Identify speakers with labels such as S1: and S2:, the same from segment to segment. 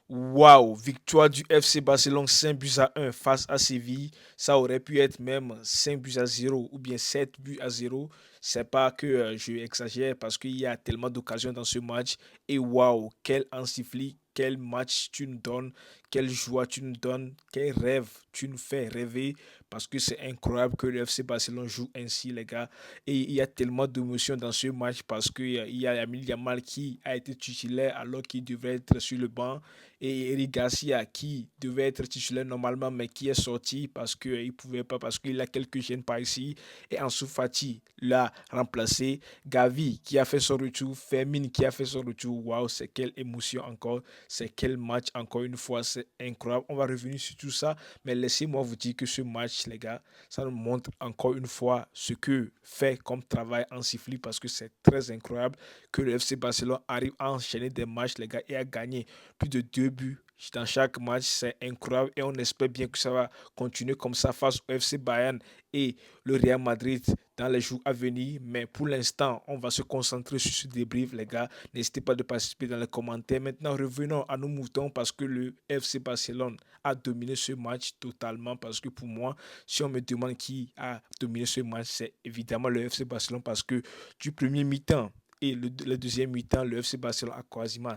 S1: Waouh, victoire du FC Barcelone 5 buts à 1 face à Séville. Ça aurait pu être même 5 buts à 0 ou bien 7 buts à 0. C'est pas que je exagère parce qu'il y a tellement d'occasions dans ce match. Et waouh, quel Hansi, quel match tu nous donnes, quelle joie tu nous donnes, quel rêve tu nous fais rêver parce que c'est incroyable que le FC Barcelone joue ainsi, les gars. Et il y a tellement d'émotions dans ce match parce qu'il y a Lamine Yamal qui a été titulaire alors qu'il devrait être sur le banc et Eric Garcia qui devait être titulaire normalement mais qui est sorti parce qu'il ne pouvait pas, parce qu'il a quelques gènes par ici. Et Ansu Fati l'a remplacé. Gavi qui a fait son retour. Fermin qui a fait son retour. Waouh, c'est quelle émotion encore. C'est quel match encore une fois. C'est incroyable. On va revenir sur tout ça. Mais laissez-moi vous dire que ce match, les gars, ça nous montre encore une fois ce que fait comme travail en sifflet parce que c'est très incroyable que le FC Barcelone arrive à enchaîner des matchs, les gars, et à gagner plus de 2 buts dans chaque match. C'est incroyable et on espère bien que ça va continuer comme ça face au FC Bayern et le Real Madrid dans les jours à venir. Mais pour l'instant, on va se concentrer sur ce débrief, les gars. N'hésitez pas de participer dans les commentaires. Maintenant, revenons à nos moutons parce que le FC Barcelone a dominé ce match totalement. Parce que pour moi, si on me demande qui a dominé ce match, c'est évidemment le FC Barcelone parce que du premier mi-temps et le deuxième mi-temps, le FC Barcelone a quasiment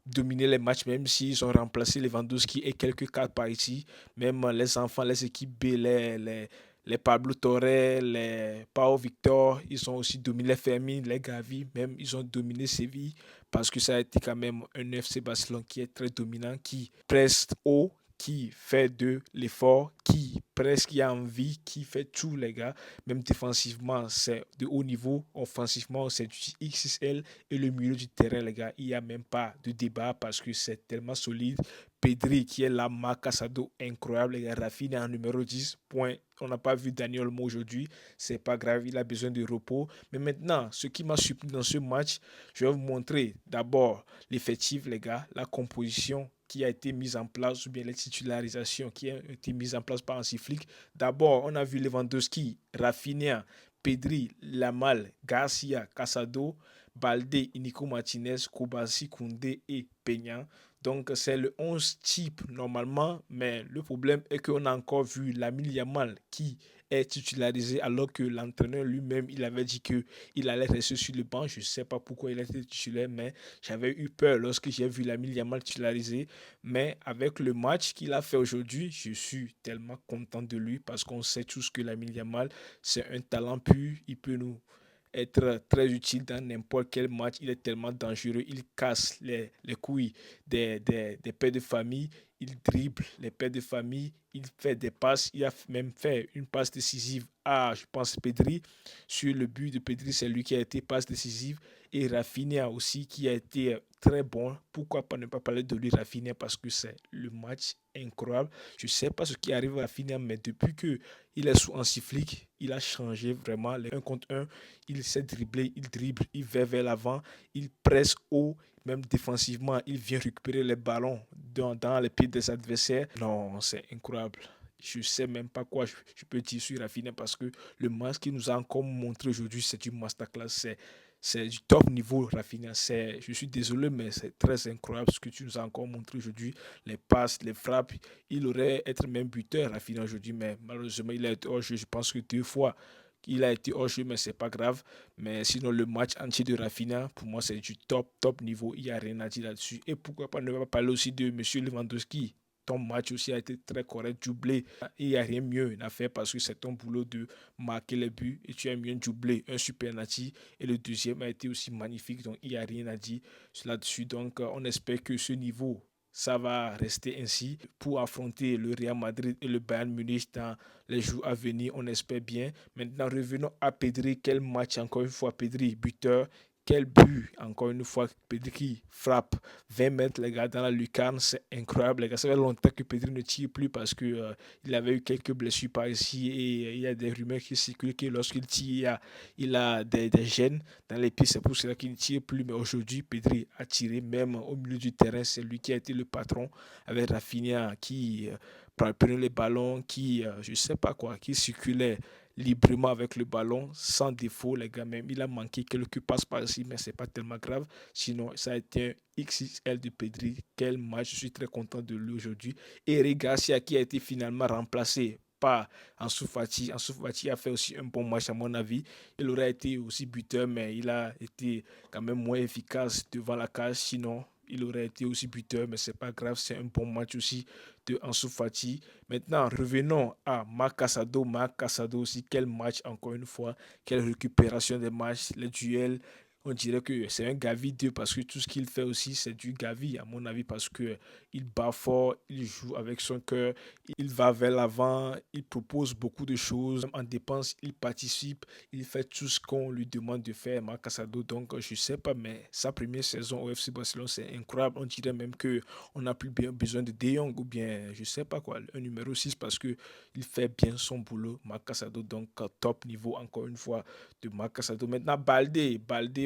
S1: dominer les matchs, même s'ils ont remplacé Lewandowski et quelques cas par ici. Même les enfants, les équipes B, les Pablo Torre, les Pau Victor, ils ont aussi dominé les Fermin, les Gavi, même ils ont dominé Séville parce que ça a été quand même un FC Barcelone qui est très dominant, qui presse haut, qui fait de l'effort, qui presque y a envie, qui fait tout, les gars. Même défensivement, c'est de haut niveau. Offensivement, c'est du XXL. Et le milieu du terrain, les gars, il n'y a même pas de débat parce que c'est tellement solide. Pedri qui est là, Marcasado incroyable, les gars. Rafinha en numéro 10 point. On n'a pas vu Daniel Mo aujourd'hui, c'est pas grave, il a besoin de repos. Mais maintenant, ce qui m'a surpris dans ce match, je vais vous montrer d'abord l'effectif, les gars, la composition qui a été mise en place, ou bien les titularisations qui ont été mises en place par Hansi Flick. D'abord, on a vu Lewandowski, Rafinha, Pedri, Lamal, Garcia, Casado, Balde, Inico Martinez, Kobasi, Koundé et Peña. Donc c'est le 11 type normalement, mais le problème est qu'on a encore vu Lamine Yamal qui est titularisé alors que l'entraîneur lui-même il avait dit que il allait rester sur le banc. Je ne sais pas pourquoi il était titulaire, mais j'avais eu peur lorsque j'ai vu Lamine Yamal titularisé. Mais avec le match qu'il a fait aujourd'hui, je suis tellement content de lui parce qu'on sait tous que Lamine Yamal c'est un talent pur. Il peut nous être très utile dans n'importe quel match. Il est tellement dangereux. Il casse les couilles des pères de famille. Il dribble les pères de famille. Il fait des passes. Il a même fait une passe décisive à, je pense, Pedri. Sur le but de Pedri, c'est lui qui a été passe décisive. Et Rafinha aussi, qui a été très bon. Pourquoi pas ne pas parler de lui, Rafinha, parce que c'est le match incroyable. Je ne sais pas ce qui arrive à Rafinha, mais depuis que il est sous Hansi il a changé vraiment les 1 contre un. Il sait dribbler, il dribble, il va vers l'avant, il presse haut, même défensivement, il vient récupérer les ballons dans les pieds des adversaires. Non, c'est incroyable. Je ne sais même pas quoi je peux dire sur Rafinha parce que le match qu'il nous a encore montré aujourd'hui, c'est une masterclass. C'est du top niveau, Rafinha. Je suis désolé, mais c'est très incroyable ce que tu nous as encore montré aujourd'hui. Les passes, les frappes. Il aurait être même buteur, Rafinha, aujourd'hui, mais malheureusement, il a été hors jeu. Je pense que 2 fois, il a été hors jeu, mais c'est pas grave. Mais sinon, le match entier de Rafinha, pour moi, c'est du top, top niveau. Il n'y a rien à dire là-dessus. Et pourquoi pas ne pas parler aussi de M. Lewandowski. Ton match aussi a été très correct, doublé. Il n'y a rien mieux à faire parce que c'est ton boulot de marquer les buts et tu as mis un doublé, un super nati. Et le deuxième a été aussi magnifique, donc il n'y a rien à dire là-dessus. Donc on espère que ce niveau, ça va rester ainsi pour affronter le Real Madrid et le Bayern Munich dans les jours à venir, on espère bien. Maintenant, revenons à Pedri. Quel match, encore une fois, Pedri, buteur. Quel but, encore une fois, Pedri qui frappe 20 mètres, les gars, dans la lucarne. C'est incroyable, les gars. Ça fait longtemps que Pedri ne tire plus parce que il avait eu quelques blessures par ici et il y a des rumeurs qui circulent que lorsqu'il tire, il a des gènes dans les pieds. C'est pour cela qu'il ne tire plus. Mais aujourd'hui, Pedri a tiré même au milieu du terrain. C'est lui qui a été le patron avec Rafinha qui prenait les ballons, qui, je ne sais pas quoi, qui circulait librement avec le ballon, sans défaut, les gars. Même il a manqué quelques passes par ici, mais c'est pas tellement grave. Sinon, ça a été un XXL de Pedri. Quel match, je suis très content de lui aujourd'hui. Et Eric Garcia qui a été finalement remplacé par Ansu Fati. Ansu Fati a fait aussi un bon match à mon avis. Il aurait été aussi buteur, mais il a été quand même moins efficace devant la cage. Sinon, il aurait été aussi buteur, mais c'est pas grave. C'est un bon match aussi de Ansu Fati. Maintenant, revenons à Marc Casado. Marc Casado aussi, quel match encore une fois. Quelle récupération des matchs, les duels. On dirait que c'est un Gavi 2 parce que tout ce qu'il fait aussi, c'est du Gavi, à mon avis, parce que il bat fort, il joue avec son cœur, il va vers l'avant, il propose beaucoup de choses. En dépense, il participe, il fait tout ce qu'on lui demande de faire, Marc Casado. Donc, je sais pas, mais sa première saison au FC Barcelone, c'est incroyable. On dirait même que on n'a plus bien besoin de De Jong ou bien, je sais pas quoi, un numéro 6 parce que il fait bien son boulot, Marc Casado. Donc, top niveau, encore une fois, de Marc Casado. Maintenant, Balde,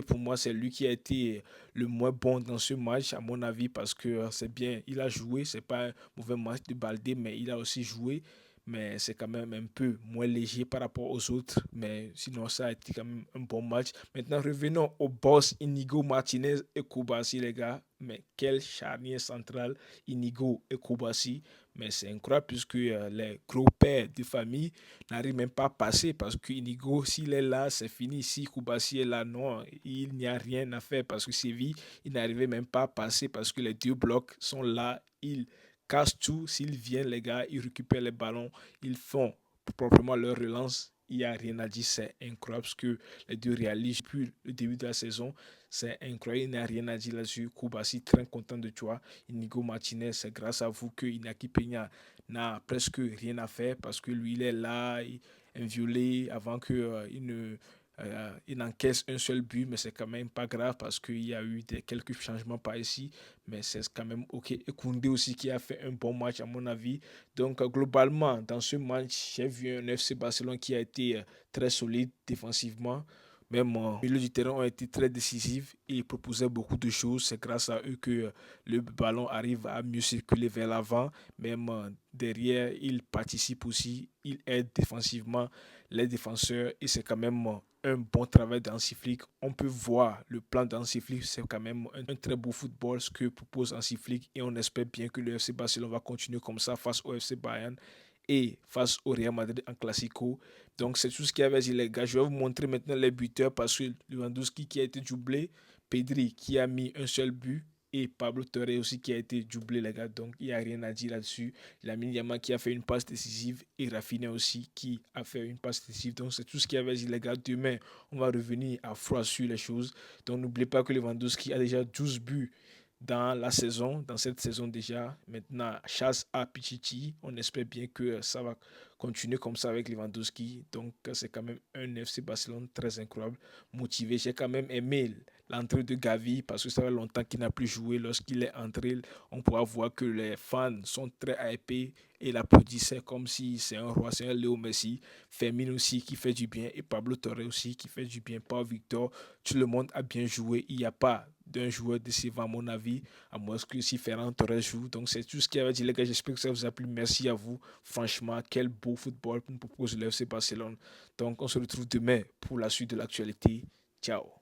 S1: pour moi, c'est lui qui a été le moins bon dans ce match, à mon avis, parce que c'est bien, il a joué, c'est pas un mauvais match de Balde, mais il a aussi joué, mais c'est quand même un peu moins léger par rapport aux autres, mais sinon ça a été quand même un bon match. Maintenant revenons au boss Inigo Martinez et Koubassi les gars, mais quelle charnière centrale Inigo et Koubassi, mais c'est incroyable puisque les gros pères de famille n'arrivent même pas à passer parce que Inigo s'il est là c'est fini, si Koubassi est là non, il n'y a rien à faire parce que Séville il n'arrivait même pas à passer parce que les deux blocs sont là, ils cassent tout. S'ils viennent, les gars, ils récupèrent les ballons, ils font proprement leur relance. Il n'y a rien à dire, c'est incroyable ce que les deux réalisent depuis le début de la saison. C'est incroyable, il n'y a rien à dire là-dessus. Koubassi, très content de toi. Inigo Martinez, c'est grâce à vous que Inaki Peña n'a presque rien à faire parce que lui, il est là, inviolé avant qu'il ne il encaisse un seul but, mais c'est quand même pas grave parce qu'il y a eu quelques changements par ici, mais c'est quand même ok. Et Koundé aussi qui a fait un bon match à mon avis. Donc globalement, dans ce match, j'ai vu un FC Barcelone qui a été très solide défensivement. Même au milieu du terrain ont été très décisifs et ils proposaient beaucoup de choses. C'est grâce à eux que le ballon arrive à mieux circuler vers l'avant. Même derrière, ils participent aussi, ils aident défensivement les défenseurs et c'est quand même un bon travail d'Hansi Flick. On peut voir le plan d'Hansi Flick, c'est quand même un très beau football ce que propose Hansi Flick et on espère bien que le FC Barcelone va continuer comme ça face au FC Bayern et face au Real Madrid en Classico. Donc c'est tout ce qu'il y avait dit les gars. Je vais vous montrer maintenant les buteurs parce que Lewandowski qui a été doublé, Pedri qui a mis un seul but et Pablo Torre aussi qui a été doublé les gars. Donc il n'y a rien à dire là-dessus. Lamine Yamal qui a fait une passe décisive et Rafinha aussi qui a fait une passe décisive. Donc c'est tout ce qu'il y avait dit les gars. Demain, on va revenir à froid sur les choses. Donc n'oubliez pas que Lewandowski a déjà 12 buts dans la saison, dans cette saison déjà. Maintenant, chasse à Pichichi. On espère bien que ça va continuer comme ça avec Lewandowski. Donc, c'est quand même un FC Barcelone très incroyable, motivé. J'ai quand même aimé l'entrée de Gavi parce que ça fait longtemps qu'il n'a plus joué. Lorsqu'il est entré, on pourra voir que les fans sont très hypés et l'applaudissaient comme si c'est un roi, c'est un Léo Messi. Fermin aussi qui fait du bien et Pablo Torre aussi qui fait du bien. Paul Victor, tout le monde a bien joué. Il n'y a pas d'un joueur décevant à mon avis, à moins que si Ferran Torres joue. Donc c'est tout ce qu'il y avait dit les gars, j'espère que ça vous a plu. Merci à vous. Franchement, quel beau football nous propose le FC Barcelone. Donc on se retrouve demain pour la suite de l'actualité. Ciao.